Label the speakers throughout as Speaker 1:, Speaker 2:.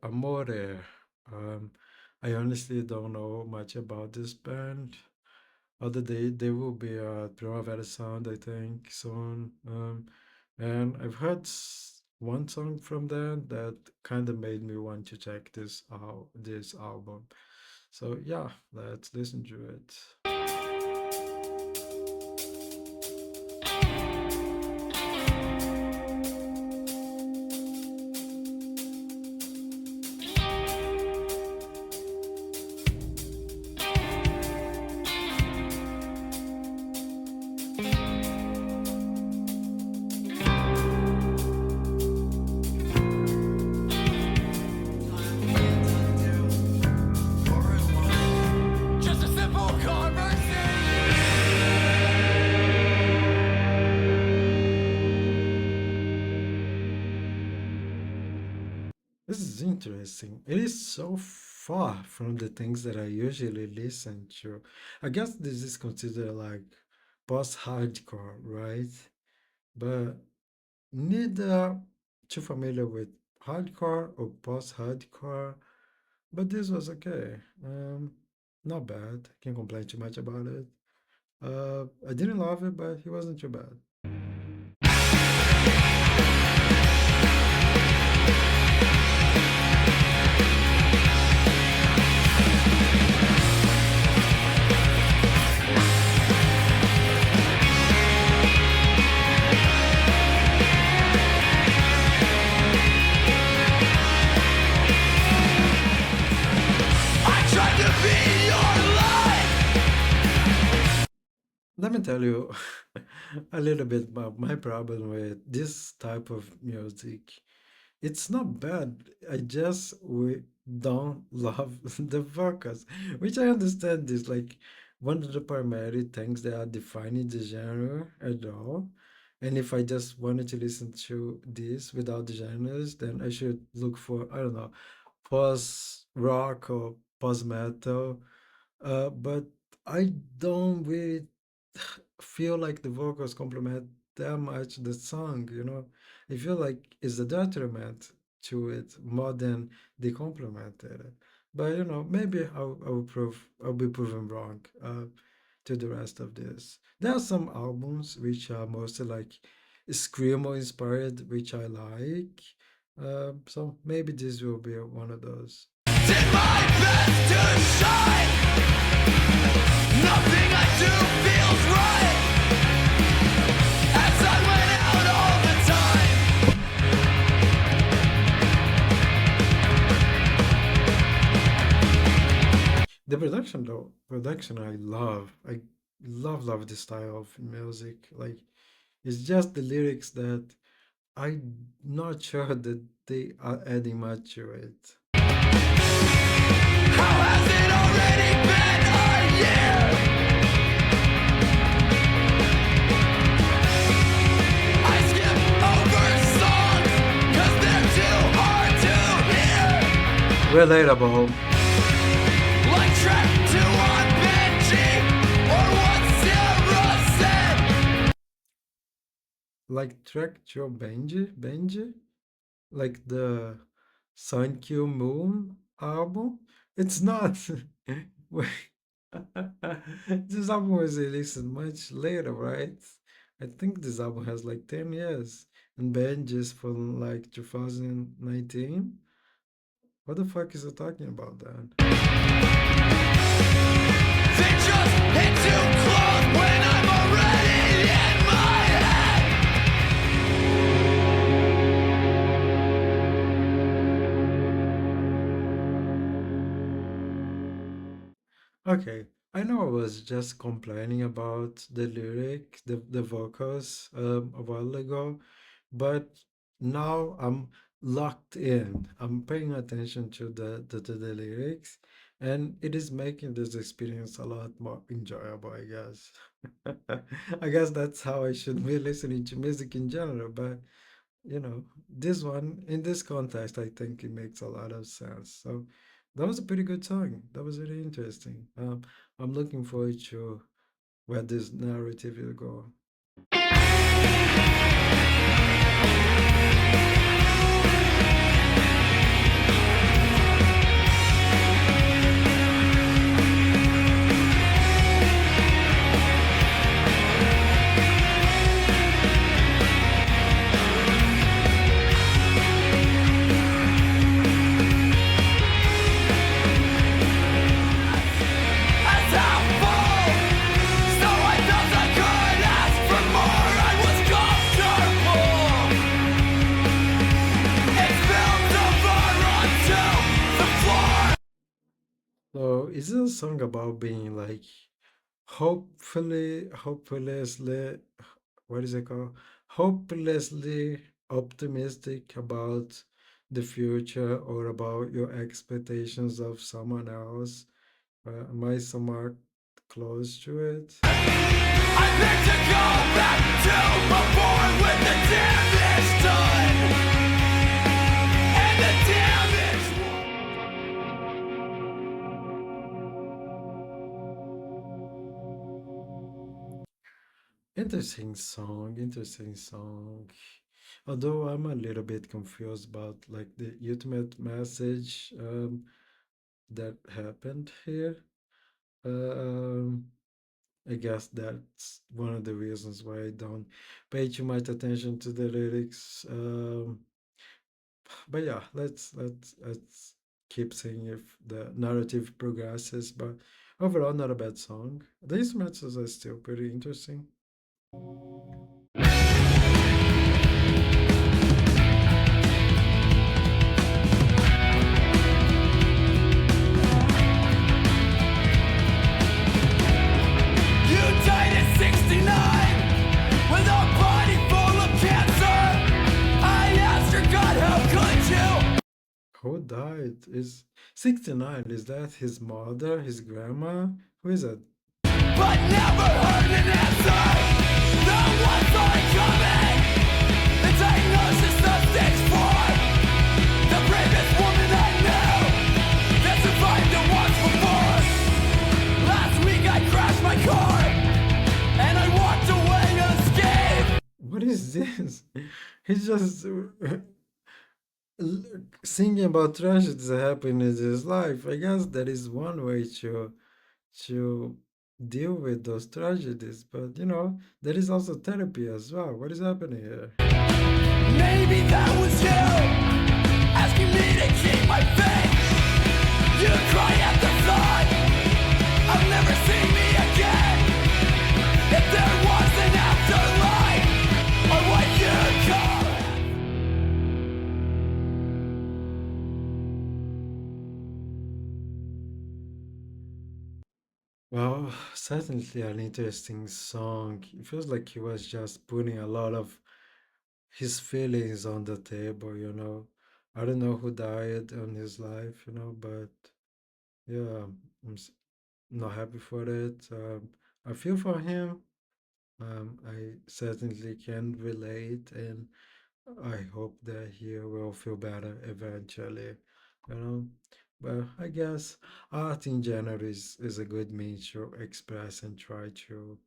Speaker 1: Amore. Um, I honestly don't know much about this band. Other day they will be at Primavera Sound, I think, soon. And I've heard one song from them that kind of made me want to check this album. So yeah, let's listen to it.
Speaker 2: Just a simple conversation.
Speaker 1: This is interesting. It is so far from the things that I usually listen to. I guess this is considered like post-hardcore, right? But neither too familiar with hardcore or post-hardcore. But this was okay. Not bad. Can't complain too much about it. I didn't love it, but it wasn't too bad.
Speaker 2: I tried to be your life.
Speaker 1: Let me tell you a little bit about my problem with this type of music. It's not bad. I just we don't love the vocals, which I understand is like one of the primary things that are defining the genre at all. And if I just wanted to listen to this without the genres, then I should look for, I don't know, post rock or post metal. But I don't really feel like the vocals complement that much the song, you know. I feel like it's a detriment to it more than they complemented it. But you know, maybe I'll be proven wrong to the rest of this. There are some albums which are mostly like screamo inspired, which I like. So maybe this will be one of those.
Speaker 2: Did my best to shine. Nothing I do feels right. As I went out all the time.
Speaker 1: The production though, production I love. I love this style of music. Like it's just the lyrics that I'm not sure that they are adding much to it.
Speaker 2: How has it already been a year? I skip over songs 'cause they're too hard to hear.
Speaker 1: Relatable.
Speaker 2: Like track 2 on Benji or what Sarah said.
Speaker 1: Like track Joe Benji, like the Sun Q Moon album. It's not. Wait. This album was released much later, right? I think this album has like 10 years. And Benji's from like 2019. What the fuck is it talking about then?
Speaker 2: They just hit too close when I'm already in my head.
Speaker 1: Okay, I know I was just complaining about the lyric, the vocals a while ago, but now I'm locked in. I'm paying attention to the lyrics, and it is making this experience a lot more enjoyable, I guess. I guess that's how I should be listening to music in general, but you know, this one in this context, I think it makes a lot of sense. So that was a pretty good song. That was really interesting. I'm looking forward to where this narrative will go. So is it a song about being like hopelessly, what is it called? Hopelessly optimistic about the future or about your expectations of someone else? Am I somewhat close to it?
Speaker 2: I picked to go back to before when the damage done and the damage.
Speaker 1: Interesting song, interesting song. Although I'm a little bit confused about like the ultimate message that happened here. Um, I guess that's one of the reasons why I don't pay too much attention to the lyrics. But yeah, let's keep seeing if the narrative progresses. But overall, not a bad song. The instrumentals are still pretty interesting.
Speaker 2: You died at 69 with a body full of cancer. I asked her, God, how could you?
Speaker 1: Who died? Is 69? Is that his mother, his grandma? Who is it?
Speaker 2: But never heard an answer. The one saw it coming. The diagnosis of stage 4. The bravest woman I knew that survived it once before. Last week I crashed my car and I walked away unscathed.
Speaker 1: What is this? He's just singing about tragedies that happen in his life. I guess that is one way to deal with those tragedies. But you know, there is also therapy as well. What is happening here?
Speaker 2: Maybe that was you asking me to keep my faith. You cry at the thought of never seeing me again. If there was an afterlife, or what you call it.
Speaker 1: Well, certainly an interesting song. It feels like he was just putting a lot of his feelings on the table, you know. I don't know who died on his life, you know, but yeah, not happy for it. I feel for him. I certainly can relate, and I hope that he will feel better eventually, you know. But I guess art in general is a good means to express and try to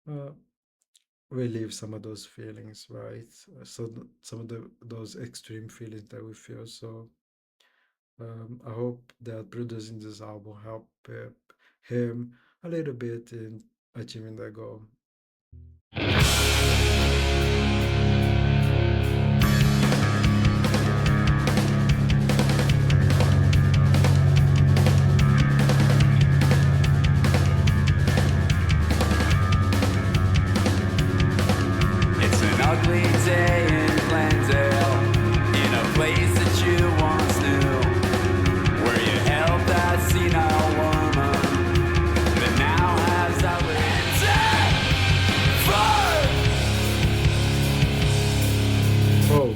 Speaker 1: uh, relieve some of those feelings, right? So some of those extreme feelings that we feel. So I hope that producing this album helped him a little bit in achieving that goal.
Speaker 2: It's an ugly day in Glendale, in a place that you once knew, where you held that senile woman that now has outlived.
Speaker 1: Oh,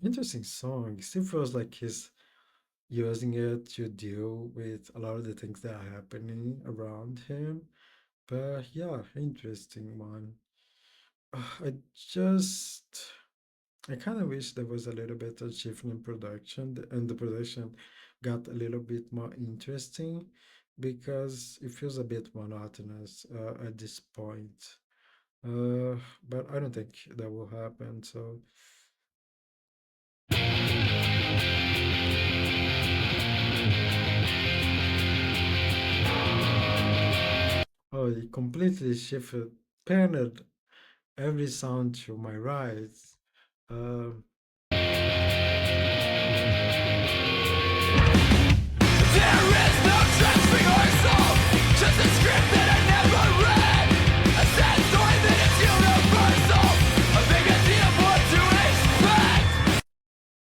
Speaker 1: interesting song. It still feels like he's using it to deal with a lot of the things that are happening around him. But yeah, interesting one. I just I kind of wish there was a little bit of shift in production and the production got a little bit more interesting because it feels a bit monotonous at this point. But I don't think that will happen. So, oh, it completely shifted, panned every sound to my right.
Speaker 2: There is no trust rehearsal, just a script that I never read. A sad story that is universal, a big idea of what to expect.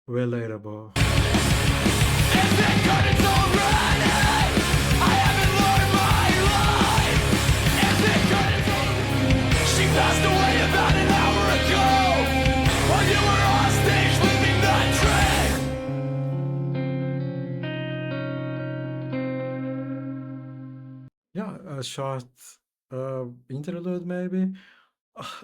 Speaker 1: Relatable.
Speaker 2: If it couldn't already, I haven't learned my life. If it couldn't already, she passed away about an hour ago, while you were on stage living that dream.
Speaker 1: Yeah, a short interlude maybe.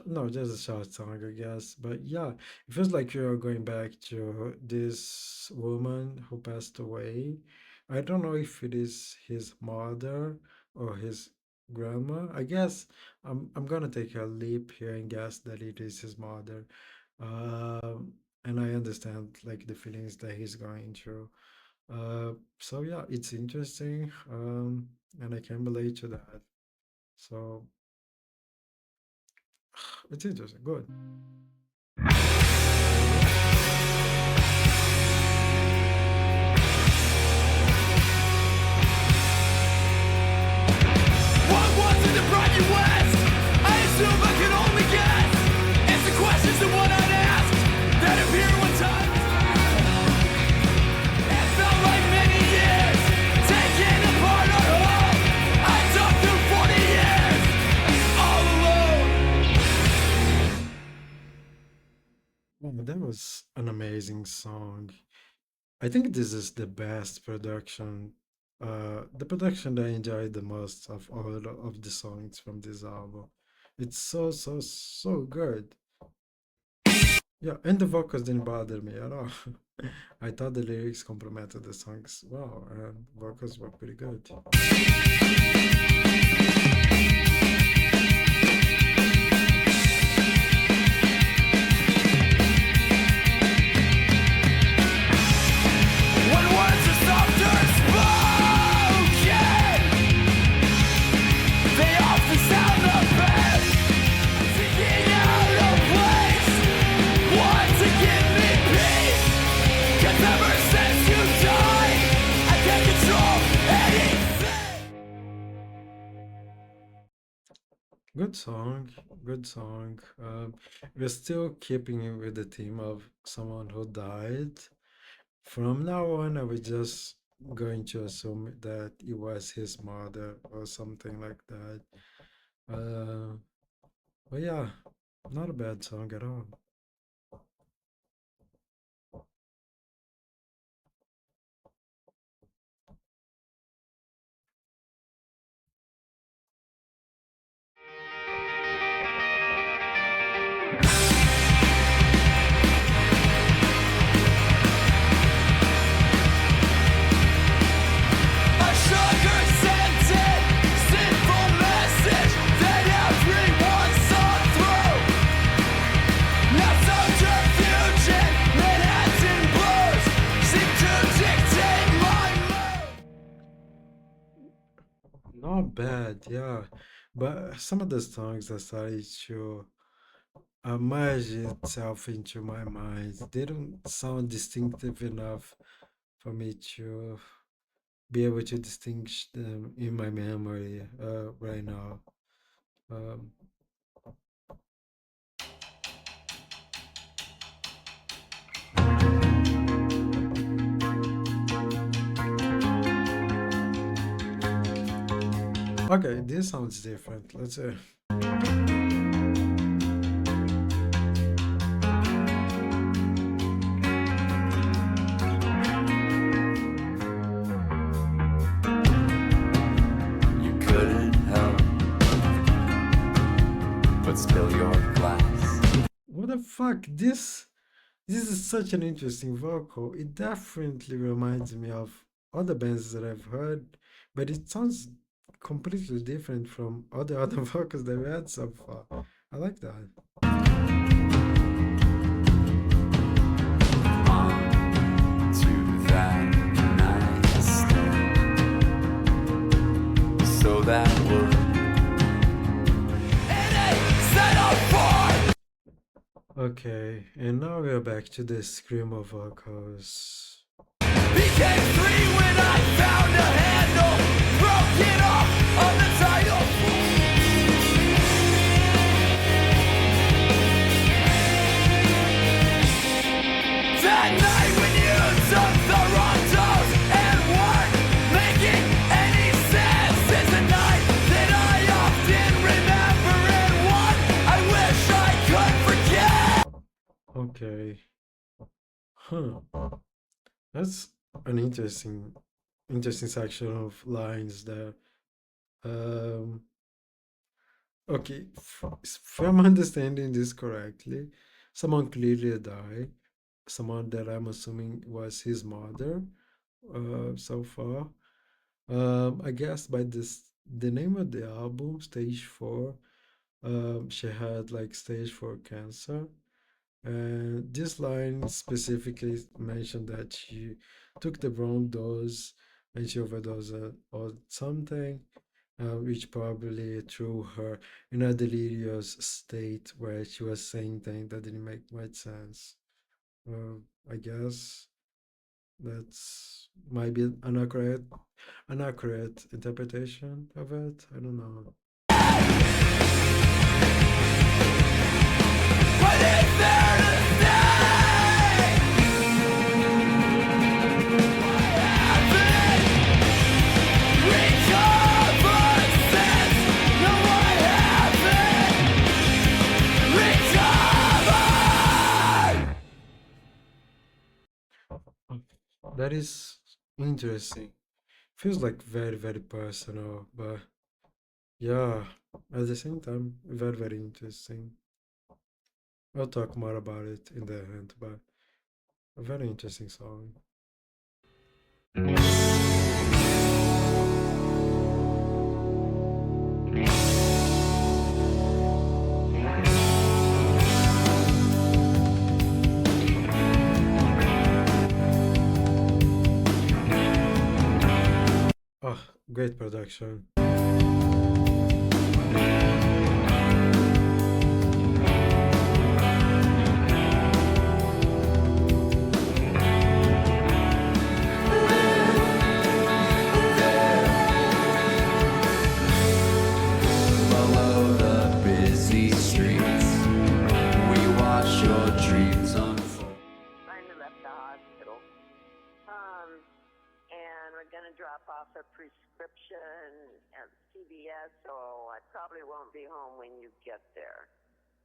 Speaker 1: No, just a short song, I guess. But yeah, it feels like you're going back to this woman who passed away. I don't know if it is his mother or his grandma. I guess I'm gonna take a leap here and guess that it is his mother. And I understand like the feelings that he's going through. So yeah, it's interesting. And I can relate to that. So it's interesting. Good.
Speaker 2: What was it that brought you west? I assume I could only guess. Answer questions that one I'd asked that appear one time. It felt like many years, taken apart or whole. I took through 40 years, all alone.
Speaker 1: Oh, that was an amazing song. I think this is the best production, the production that I enjoyed the most of all of the songs from this album. It's so good. Yeah, and the vocals didn't bother me at all. I thought the lyrics complemented the songs well, and vocals were pretty good.
Speaker 2: When words are softer spoken, they often sound the best. Seeking out a place, one to give me peace. 'Cause ever since you died, I can't control anything.
Speaker 1: Good song, good song. We're still keeping it with the theme of someone who died. From now on, I was just going to assume that it was his mother or something like that. Uh, but yeah, not a bad song at all.
Speaker 2: A sugar-scented, sinful message that everyone saw through. Now subterfuge, Manhattan blues seem to dictate my mood.
Speaker 1: Not bad, yeah. But some of the songs that started to merge itself into my mind, they don't sound distinctive enough for me to be able to distinguish them in my memory right now. Um, okay, this sounds different. Let's see.
Speaker 2: You couldn't help but spill your glass.
Speaker 1: What the fuck? This is such an interesting vocal. It definitely reminds me of other bands that I've heard, but it sounds completely different from all the other vocals that we had so far. I like that.
Speaker 2: On to that nightstand, so that would it ain't settled for.
Speaker 1: Okay, and now we're back to the screamo vocals.
Speaker 2: Came free when I found a handle, broke it off on the title. That night when you took the wrong dose and weren't making any sense is a night that I often remember and one I wish I could forget.
Speaker 1: Okay. Huh. That's an interesting section of lines there. Um, okay, if I'm understanding this correctly, someone clearly died. Someone that I'm assuming was his mother, so far. I guess by the name of the album, Stage 4, she had like stage 4 cancer. And this line specifically mentioned that she took the wrong dose and she overdosed on something, which probably threw her in a delirious state where she was saying things that didn't make much sense. I guess that's might be an accurate interpretation of it. I don't know.
Speaker 2: But it's there to stay. Haven't recovered since. No, I haven't recovered.
Speaker 1: That is interesting. Feels like very personal, but yeah, at the same time, very interesting. I'll talk more about it in the end, but a very interesting song. Oh, great production.
Speaker 2: Follow the busy streets. We watch your dreams unfold.
Speaker 3: Finally left the hospital. And we're gonna drop off a prescription at CVS, so I probably won't be home when you get there.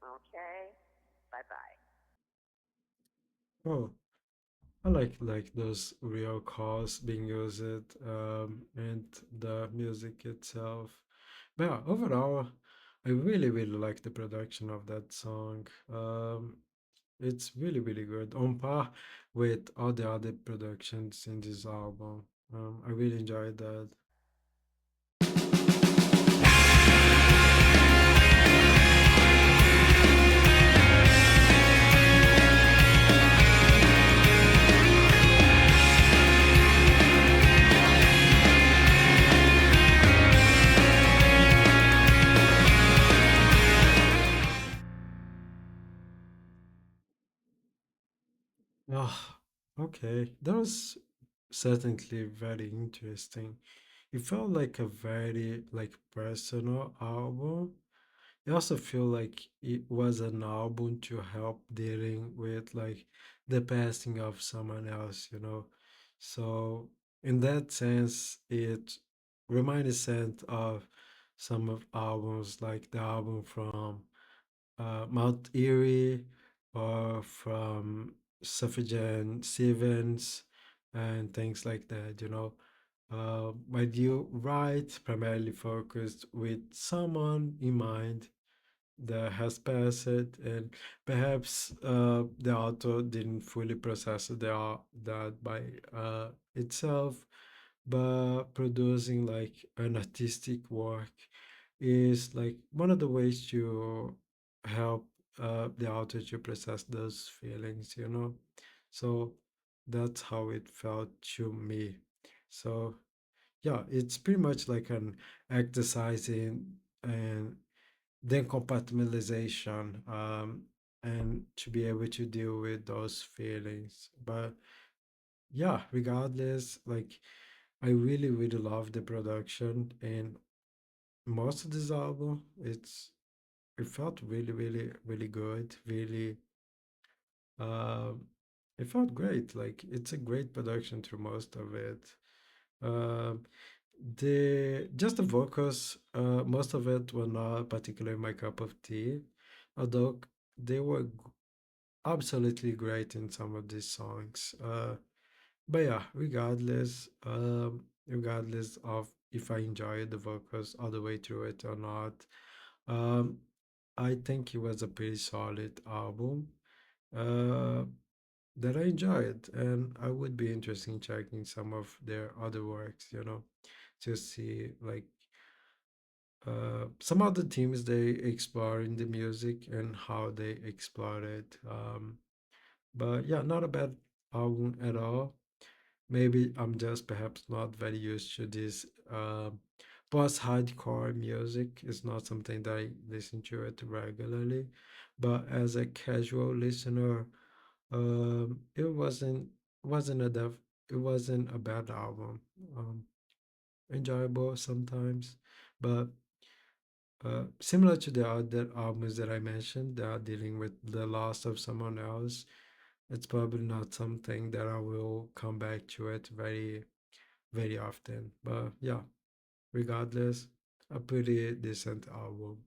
Speaker 3: Okay? Bye bye.
Speaker 1: Oh, I like those real cars being used, and the music itself. But yeah, overall, I really like the production of that song. It's really good, on par with all the other productions in this album. I really enjoyed that. Oh, okay. That was certainly very interesting. It felt like a very like personal album. I also feel like it was an album to help dealing with like the passing of someone else. So in that sense, it reminiscent of some of albums like the album from Mount Erie or from Sufjan Stevens and things like that. When you write primarily focused with someone in mind that has passed, and perhaps the author didn't fully process that by itself, but producing like an artistic work is like one of the ways to help the author to process those feelings. So that's how it felt to me. So yeah, it's pretty much like an exercise in and then compartmentalization, and to be able to deal with those feelings. But yeah, regardless, like I really, really love the production and most of this album. It felt really, really, really good. Really, um, it felt great. Like it's a great production through most of it. Um, the just the vocals, most of it were not particularly my cup of tea, although they were absolutely great in some of these songs. But yeah, regardless of if I enjoyed the vocals all the way through it or not, um, I think it was a pretty solid album. Uh, that I enjoyed, and I would be interested in checking some of their other works, to see like some of the themes they explore in the music and how they explore it. But yeah, not a bad album at all. Maybe I'm just perhaps not very used to this post-hardcore music. It's not something that I listen to it regularly, but as a casual listener, it wasn't a it wasn't a bad album. Um, Enjoyable sometimes, but similar to the other albums that I mentioned that are dealing with the loss of someone else, it's probably not something that I will come back to it very, very often. But yeah, regardless, a pretty decent album.